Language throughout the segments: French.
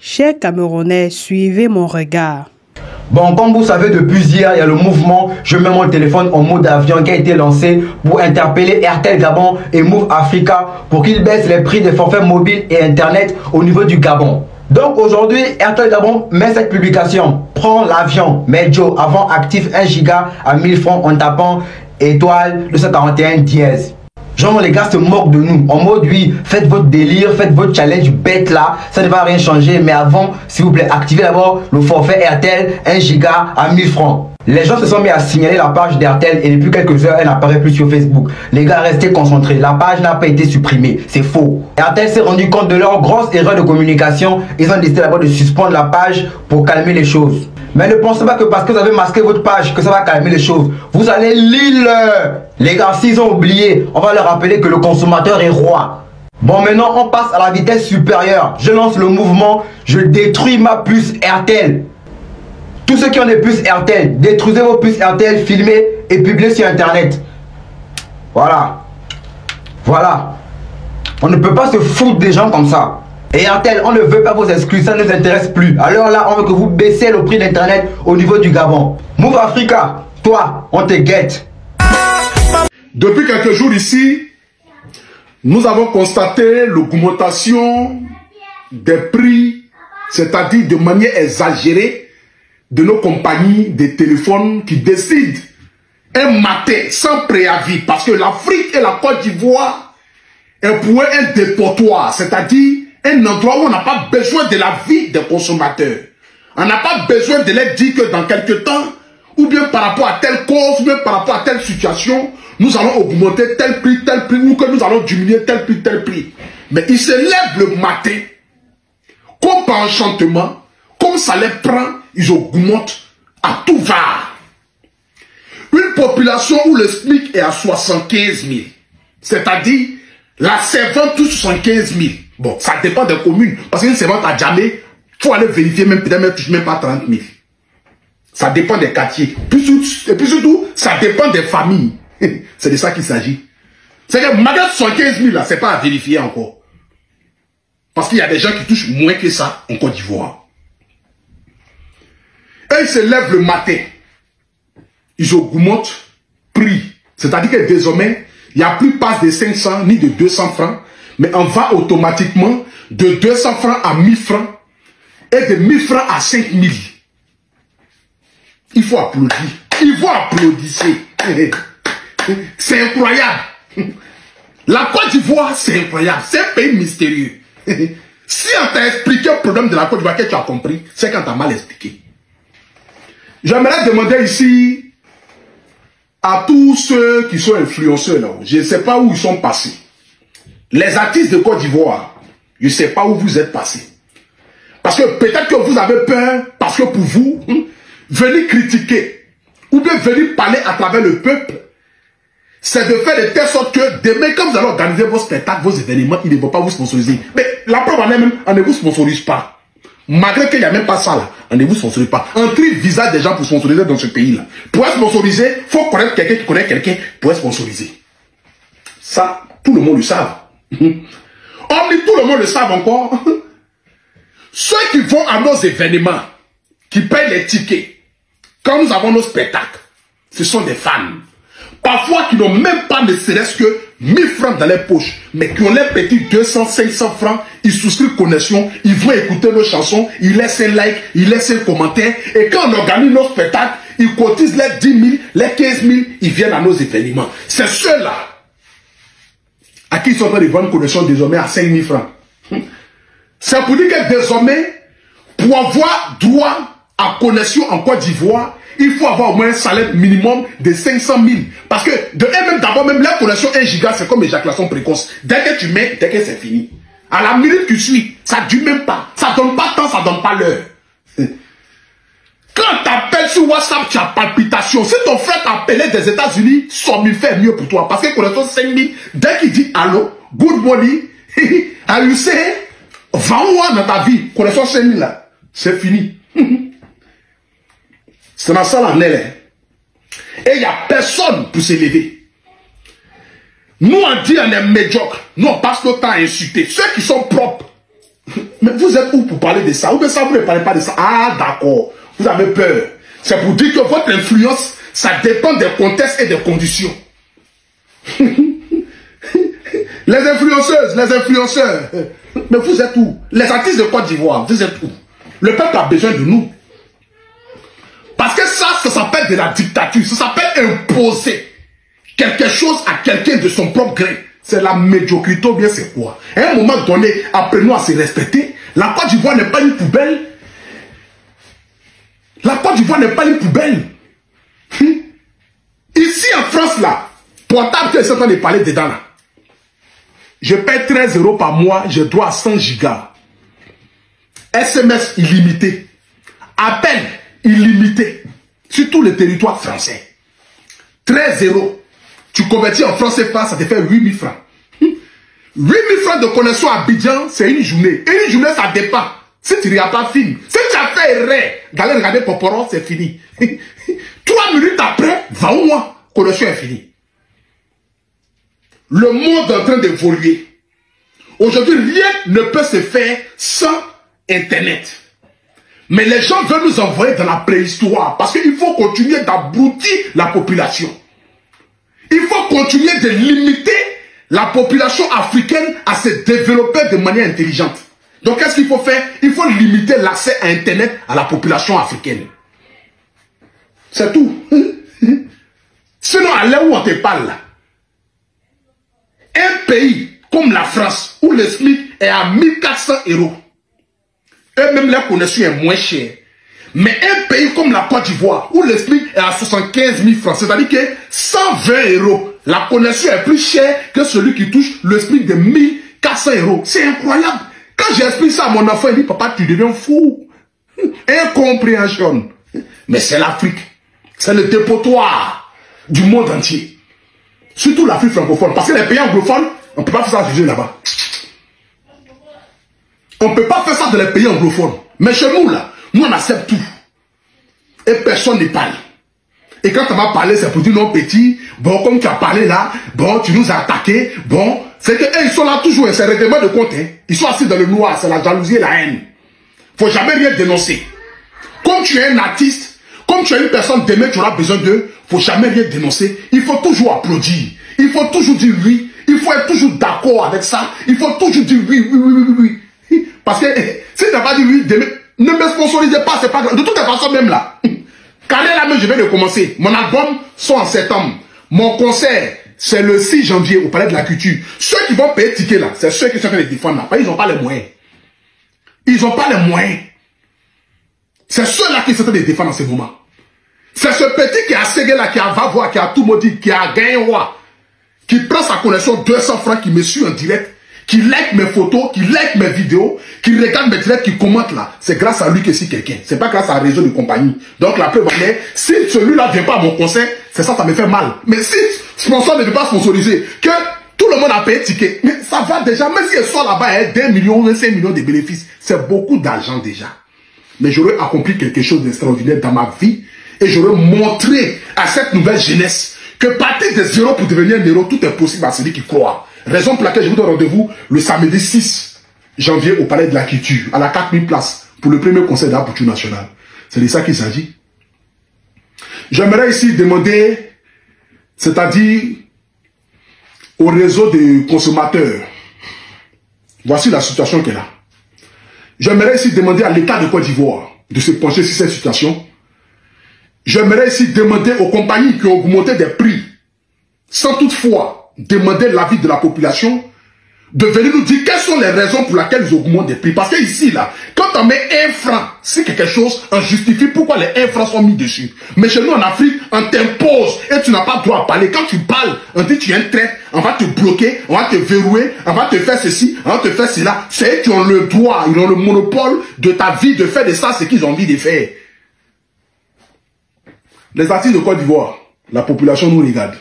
Chers Camerounais, suivez mon regard. Bon, comme vous savez, depuis hier, il y a le mouvement Je mets mon téléphone en mode avion qui a été lancé pour interpeller Airtel Gabon et Move Africa pour qu'ils baissent les prix des forfaits mobiles et internet au niveau du Gabon. Donc aujourd'hui, Airtel Gabon met cette publication. Prends l'avion, Medjo, avant actif 1 giga à 1000 francs en tapant étoile 241 dièse. Genre les gars se moquent de nous en mode oui, faites votre délire, faites votre challenge bête là, ça ne va rien changer, mais avant s'il vous plaît activez d'abord le forfait Airtel 1 giga à 1000 francs. Les gens se sont mis à signaler la page d'Airtel et depuis quelques heures elle n'apparaît plus sur Facebook. Les gars restez concentrés, la page n'a pas été supprimée, c'est faux. Airtel s'est rendu compte de leur grosse erreur de communication, ils ont décidé d'abord de suspendre la page pour calmer les choses. Mais ne pensez pas que parce que vous avez masqué votre page que ça va calmer les choses. Vous allez lire. Les gars, s'ils ont oublié, on va leur rappeler que le consommateur est roi. Bon, maintenant, on passe à la vitesse supérieure. Je lance le mouvement, je détruis ma puce Airtel. Tous ceux qui ont des puces Airtel, détruisez vos puces Airtel, filmez et publiez sur Internet. Voilà. Voilà. On ne peut pas se foutre des gens comme ça. Et Airtel, on ne veut pas vos excuses, ça ne nous intéresse plus. Alors là, on veut que vous baissiez le prix d'Internet au niveau du Gabon. Move Africa, toi, on te guette. Depuis quelques jours ici, nous avons constaté l'augmentation des prix, c'est-à-dire de manière exagérée, de nos compagnies de téléphones qui décident un matin sans préavis, parce que l'Afrique et la Côte d'Ivoire est pour eux un dépotoir, c'est-à-dire un endroit où on n'a pas besoin de la vie des consommateurs. On n'a pas besoin de leur dire que dans quelques temps, ou bien par rapport à telle cause, ou bien par rapport à telle situation, nous allons augmenter tel prix, ou que nous allons diminuer tel prix. Mais ils se lèvent le matin, comme par enchantement, comme ça les prend, ils augmentent à tout va. Une population où le SMIC est à 75 000, c'est-à-dire la servante touche 75 000. Bon, ça dépend des communes, parce qu'une servante à Djamé, il faut aller vérifier, même peut-être même touche même pas 30 000. Ça dépend des quartiers. Et puis surtout, ça dépend des familles. C'est de ça qu'il s'agit. C'est que malgré 75 000 là, c'est pas à vérifier encore. Parce qu'il y a des gens qui touchent moins que ça en Côte d'Ivoire. Et ils se lèvent le matin. Ils augmentent prix. C'est-à-dire que désormais, il n'y a plus passe de 500 ni de 200 francs, mais on va automatiquement de 200 francs à 1000 francs et de 1000 francs à 5000. Il faut applaudir. Il faut applaudisser. C'est incroyable. La Côte d'Ivoire, c'est incroyable. C'est un pays mystérieux. Si on t'a expliqué le problème de la Côte d'Ivoire que tu as compris, c'est quand tu as mal expliqué. J'aimerais demander ici à tous ceux qui sont influenceurs là, je ne sais pas où ils sont passés. Les artistes de Côte d'Ivoire, je ne sais pas où vous êtes passés. Parce que peut-être que vous avez peur, parce que pour vous, venir critiquer, ou bien venir parler à travers le peuple, c'est de faire de telle sorte que demain, quand vous allez organiser vos spectacles, vos événements, ils ne vont pas vous sponsoriser. Mais la preuve en est même, on ne vous sponsorise pas. Malgré qu'il n'y a même pas ça là, on ne vous sponsorise pas. On trie le visage des gens pour sponsoriser dans ce pays-là. Pour être sponsorisé, il faut connaître quelqu'un qui connaît quelqu'un pour être sponsorisé. Ça, tout le monde le savent. On dit tout le monde le savent encore. Ceux qui vont à nos événements, qui payent les tickets, quand nous avons nos spectacles, ce sont des fans. Parfois qui n'ont même pas ne serait-ce que 1000 francs dans les poches, mais qui ont les petits 200, 500 francs, ils souscrivent connexion, ils vont écouter nos chansons, ils laissent un like, ils laissent un commentaire, et quand on organise nos spectacles, ils cotisent les 10 000, les 15 000, ils viennent à nos événements. C'est ceux-là à qui ils sont en train de vendre connexion désormais à 5 000 francs. C'est pour dire que désormais, pour avoir droit à connexion en Côte d'Ivoire, il faut avoir au moins un salaire minimum de 500 000. Parce que, de même d'abord, même la connexion 1 giga, c'est comme éjaculation précoce. Dès que tu mets, dès que c'est fini. À la minute que tu suis, ça ne dure même pas. Ça ne donne pas temps, ça ne donne pas l'heure. Quand tu appelles sur WhatsApp, tu as palpitation. Si ton frère t'a appelé des États-Unis, 100 000 fait mieux pour toi. Parce que connexion 5 000, dès qu'il dit allô, good morning, are you say, 20 mois dans ta vie, connexion 5 000 là, c'est fini. C'est dans ça l'année là. Et il n'y a personne pour s'élever. Nous on dit on est médiocre. Nous on passe notre temps à insulter. Ceux qui sont propres, Mais vous êtes où pour parler de ça? Ou bien ça, vous ne parlez pas de ça? Ah, d'accord. Vous avez peur. C'est pour dire que votre influence, ça dépend des contextes et des conditions. Les influenceuses, les influenceurs. Mais vous êtes où? Les artistes de Côte d'Ivoire, vous êtes où? Le peuple a besoin de nous. Parce que ça s'appelle de la dictature. Ça s'appelle imposer quelque chose à quelqu'un de son propre gré. C'est la médiocrité ou bien c'est quoi? À un moment donné, apprenons à se respecter. La Côte d'Ivoire n'est pas une poubelle. La Côte d'Ivoire n'est pas une poubelle. Ici en France là, portable que je suis en train de parler dedans là, je paie 13 € par mois, je dois 100 gigas. SMS illimité. Appel illimité. Sur tout le territoire français. 13 €. Tu convertis en francs CFA, ça te fait 8 000 francs. 8 000 francs de connexion à Abidjan, c'est une journée. Et une journée, ça dépend. Si tu ne regardes pas film, si tu as fait erreur, d'aller regarder Poporon, c'est fini. 3 minutes après, 20 mois, connexion est finie. Le monde est en train d'évoluer. Aujourd'hui, rien ne peut se faire sans Internet. Mais les gens veulent nous envoyer dans la préhistoire parce qu'il faut continuer d'abrutir la population. Il faut continuer de limiter la population africaine à se développer de manière intelligente. Donc, qu'est-ce qu'il faut faire? Il faut limiter l'accès à Internet à la population africaine. C'est tout. Sinon, à l'heure où on te parle, là, un pays comme la France, où le SMIC est à 1400 €, eux-mêmes, leur connexion est moins chère. Mais un pays comme la Côte d'Ivoire, où le SMIC est à 75 000 francs, c'est-à-dire que 120 €, la connexion est plus chère que celui qui touche le SMIC de 1400 €. C'est incroyable. Quand j'explique ça à mon enfant, il dit, papa, tu deviens fou. Incompréhension. Mais c'est l'Afrique. C'est le dépotoir du monde entier. Surtout l'Afrique francophone. Parce que les pays anglophones, on ne peut pas faire ça là-bas. On ne peut pas faire ça dans les pays anglophones. Mais chez nous, là, nous, on accepte tout. Et personne ne parle. Et quand on va parler, c'est pour dire non petit, bon, comme tu as parlé là, bon, tu nous as attaqué, bon, c'est que ils sont là toujours, c'est règlement de compte, hein. Ils sont assis dans le noir, c'est la jalousie et la haine. Faut jamais rien dénoncer. Comme tu es un artiste, comme tu es une personne d'aimée, tu auras besoin d'eux, faut jamais rien dénoncer. Il faut toujours applaudir. Il faut toujours dire oui. Il faut être toujours d'accord avec ça. Il faut toujours dire oui, oui, oui, oui, oui. Parce que si tu n'as pas dit oui, ne me sponsorisez pas, c'est pas grave. De toutes les façons, même là. Calais là même, je viens de commencer. Mon album sort en septembre. Mon concert, c'est le 6 janvier au Palais de la Culture. Ceux qui vont payer ticket là, c'est ceux qui sont en train de défendre là. Ils n'ont pas les moyens. Ils n'ont pas les moyens. C'est ceux-là qui sont en train de défendre en ce moment. C'est ce petit qui a ségué là, qui a va voir, qui a tout maudit, qui a gagné roi, qui prend sa connexion 200 francs, qui me suit en direct, qui like mes photos, qui like mes vidéos, qui regarde mes directs, qui commente là. C'est grâce à lui que c'est quelqu'un. C'est pas grâce à un réseau de compagnie. Donc la preuve est, si celui-là ne vient pas à mon concert, c'est ça, ça me fait mal. Mais si sponsor ne veut pas sponsoriser, que tout le monde a payé ticket, mais ça va déjà, même si elle sort là-bas, 2 millions ou 5 millions de bénéfices, c'est beaucoup d'argent déjà. Mais j'aurais accompli quelque chose d'extraordinaire dans ma vie et j'aurais montré à cette nouvelle jeunesse que partir de zéro pour devenir un héros, tout est possible à celui qui croit. Raison pour laquelle je vous donne rendez-vous le samedi 6 janvier au Palais de la Culture, à la 4000 places, pour le premier concert d'Abutu National. C'est de ça qu'il s'agit. J'aimerais ici demander, c'est-à-dire au réseau des consommateurs, voici la situation qu'elle a. J'aimerais ici demander à l'État de Côte d'Ivoire de se pencher sur cette situation. J'aimerais ici demander aux compagnies qui ont augmenté des prix, sans toutefois demander l'avis de la population, de venir nous dire quelles sont les raisons pour lesquelles ils augmentent des prix. Parce que ici, là, quand on met 1 franc, c'est quelque chose, on justifie pourquoi les 1 franc sont mis dessus. Mais chez nous, en Afrique, on t'impose et tu n'as pas le droit à parler. Quand tu parles, on dit tu es un traître, on va te bloquer, on va te verrouiller, on va te faire ceci, on va te faire cela. C'est eux qui ont le droit, ils ont le monopole de ta vie, de faire de ça ce qu'ils ont envie de faire. Les artistes de Côte d'Ivoire, la population nous regarde.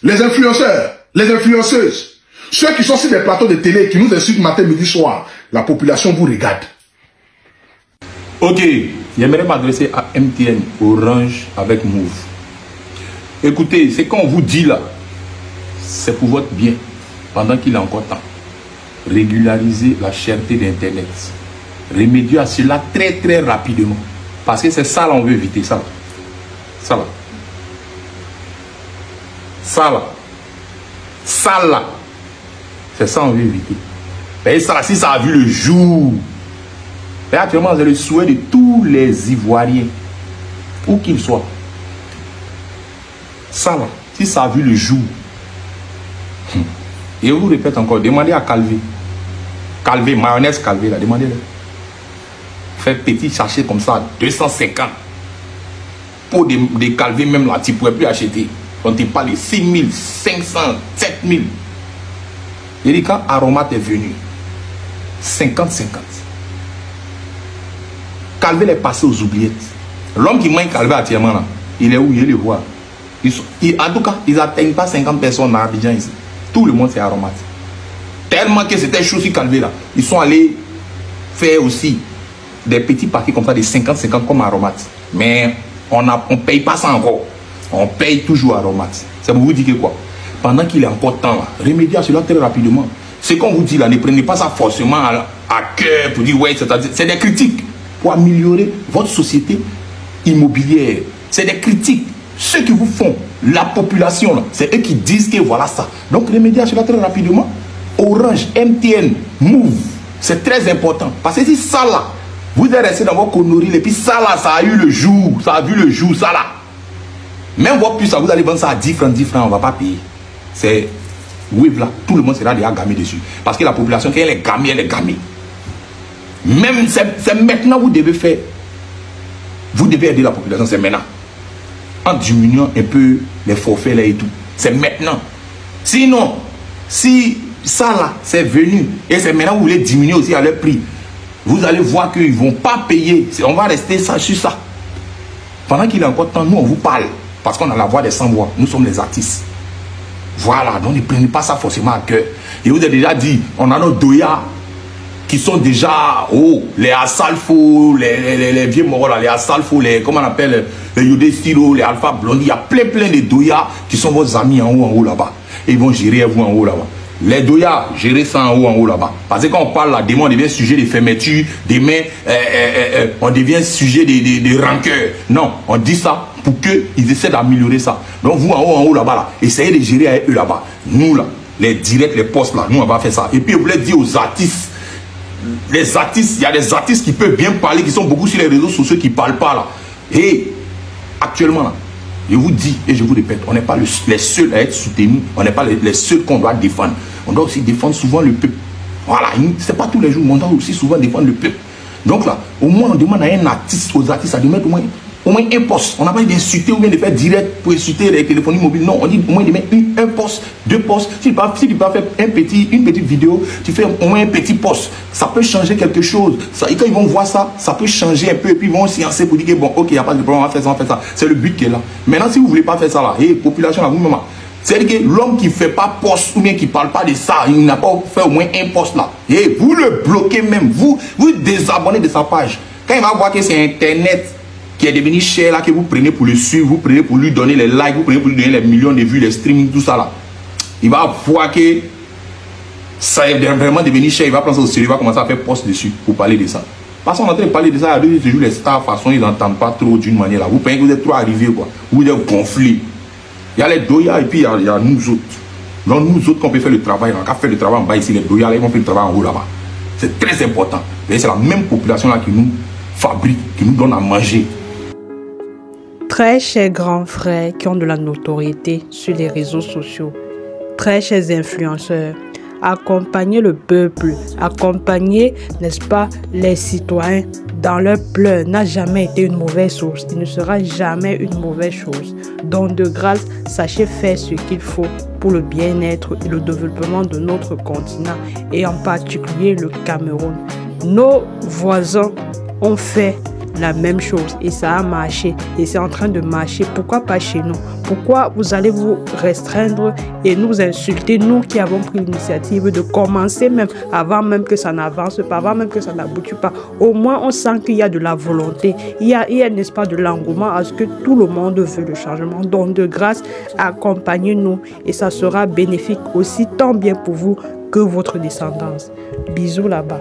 Les influenceurs, les influenceuses, ceux qui sont sur des plateaux de télé, qui nous insultent matin, midi, soir, la population vous regarde. Ok, j'aimerais m'adresser à MTN, Orange avec Move. Écoutez, ce qu'on vous dit là, c'est pour votre bien, pendant qu'il est encore temps. régulariser la cherté d'Internet. Remédier à cela très très rapidement. Parce que c'est ça là, on veut éviter ça. Ça là. Ça là. Ça là. C'est ça on veut éviter. Et ça, si ça a vu le jour, et actuellement c'est le souhait de tous les Ivoiriens, où qu'ils soient. Ça là, si ça a vu le jour, et je vous répète encore, demandez à Calvé. Calvé, mayonnaise Calvé là, demandez-le. Faire petit sachet comme ça, 250. Pour des Calvé même là, tu ne pourrais plus acheter. On te parle de 6 000, 500, 7 000. Et dit quand Aromat est venu, 50-50. Calvé est passé aux oubliettes. L'homme qui mange Calvé actuellement là, il est où? Il le voit. En tout cas, ils n'atteignent pas 50 personnes à Abidjan ici. Tout le monde c'est Aromat. Tellement que c'était chaud sur Calvé là. Ils sont allés faire aussi des petits paquets comme ça de 50-50 comme Aromat. Mais on ne paye pas ça encore. On paye toujours Aromat. Ça vous dit que quoi? Pendant qu'il est encore temps là, remédier à cela très rapidement. Ce qu'on vous dit là, ne prenez pas ça forcément à cœur pour dire ouais, c'est des critiques pour améliorer votre société immobilière. C'est des critiques. Ceux qui vous font, la population, c'est eux qui disent que voilà ça. Donc remédier à cela très rapidement. Orange, MTN, Move, c'est très important. Parce que si ça là, vous êtes resté dans vos conneries et puis ça là, ça a eu le jour, ça a vu le jour, ça là. Même votre puce, vous allez vendre ça à 10 francs, on ne va pas payer. C'est Wave là, tout le monde sera déjà gamé dessus. Parce que la population, quand elle est gamée, elle est gamée. Même, c'est maintenant que vous devez faire. Vous devez aider la population, c'est maintenant. En diminuant un peu les forfaits là et tout. C'est maintenant. Sinon, si ça là, c'est venu, et c'est maintenant que vous voulez diminuer aussi à leur prix, vous allez voir qu'ils ne vont pas payer. On va rester ça sur ça. Pendant qu'il est encore temps, nous on vous parle. Parce qu'on a la voix des sans-voix. Nous sommes les artistes. Voilà, donc ne prenez pas ça forcément à cœur. Et vous avez déjà dit, on a nos doya qui sont déjà, les Asalfo, les vieux moraux là, les Asalfo, les, comment on appelle, les Yodé Stilo, les Alpha Blondie. Il y a plein de doya qui sont vos amis en haut là-bas. Et ils vont gérer vous en haut là-bas. Les doya, gérer ça en haut là-bas. Parce que quand on parle là, demain on devient sujet de fermeture, demain on devient sujet de rancœur. Non, on dit ça pour qu'ils essaient d'améliorer ça. Donc vous en haut là-bas, là, essayez de gérer avec eux là-bas. Nous là, les directs, les postes là, nous on va faire ça. Et puis je voulais dire aux artistes, les artistes, il y a des artistes qui peuvent bien parler, qui sont beaucoup sur les réseaux sociaux, qui ne parlent pas là. Et actuellement là, je vous dis et je vous répète, on n'est pas les seuls à être soutenus, on n'est pas les seuls qu'on doit défendre. On doit aussi défendre souvent le peuple. Voilà, c'est pas tous les jours, mais on doit aussi souvent défendre le peuple. Donc là, au moins on demande à un artiste, aux artistes à mettre au moins un poste. On n'a pas dit d'insulter ou bien de faire direct pour insulter les téléphones mobiles. Non, on dit au moins de mettre un poste, 2 postes. Si tu peux pas faire une petite vidéo, tu fais au moins un petit poste. Ça peut changer quelque chose. Ça, et quand ils vont voir ça, ça peut changer un peu. Et puis ils vont s'y pour dire que bon, ok, il n'y a pas de problème, on va faire ça, C'est le but qui est là. Maintenant, si vous ne voulez pas faire ça là, population là, vous-même, c'est-à-dire que l'homme qui ne fait pas poste ou bien qui ne parle pas de ça, il n'a pas fait au moins un poste là. Et vous le bloquez même, vous désabonnez de sa page. Quand il va voir que c'est Internet qui est devenu cher là, que vous prenez pour le suivre, vous prenez pour lui donner les likes, vous prenez pour lui donner les millions de vues, les streaming, tout ça là. Il va voir que ça est vraiment devenu cher, il va prendre ça au sérieux, il va commencer à faire poste dessus pour parler de ça. Parce qu'on est en train de parler de ça, il y a 2 jours, les stars, de toute façon, ils n'entendent pas trop d'une manière là. Vous pensez que vous êtes trop arrivés, quoi. Vous êtes gonflés. Il y a les doya et puis il y a nous autres. Donc nous autres, qu'on peut faire le travail, on a fait le travail en bas ici, les doya là, ils vont faire le travail en haut là-bas. C'est très important. C'est la même population là qui nous fabrique, qui nous donne à manger. Très chers grands frères qui ont de la notoriété sur les réseaux sociaux, très chers influenceurs, accompagner le peuple, accompagner, n'est-ce pas, les citoyens dans leur pleurs n'a jamais été une mauvaise chose. Il ne sera jamais une mauvaise chose. Donc de grâce, sachez faire ce qu'il faut pour le bien-être et le développement de notre continent et en particulier le Cameroun. Nos voisins ont fait la même chose et ça a marché et c'est en train de marcher. Pourquoi pas chez nous? Pourquoi vous allez vous restreindre et nous insulter, nous qui avons pris l'initiative de commencer même avant même que ça n'avance pas, avant même que ça n'aboutit pas? Au moins on sent qu'il y a de la volonté, il y a n'est-ce pas, de l'engouement à ce que tout le monde veut le changement. Donc de grâce, accompagnez-nous et ça sera bénéfique aussi tant bien pour vous que votre descendance. Bisous là-bas.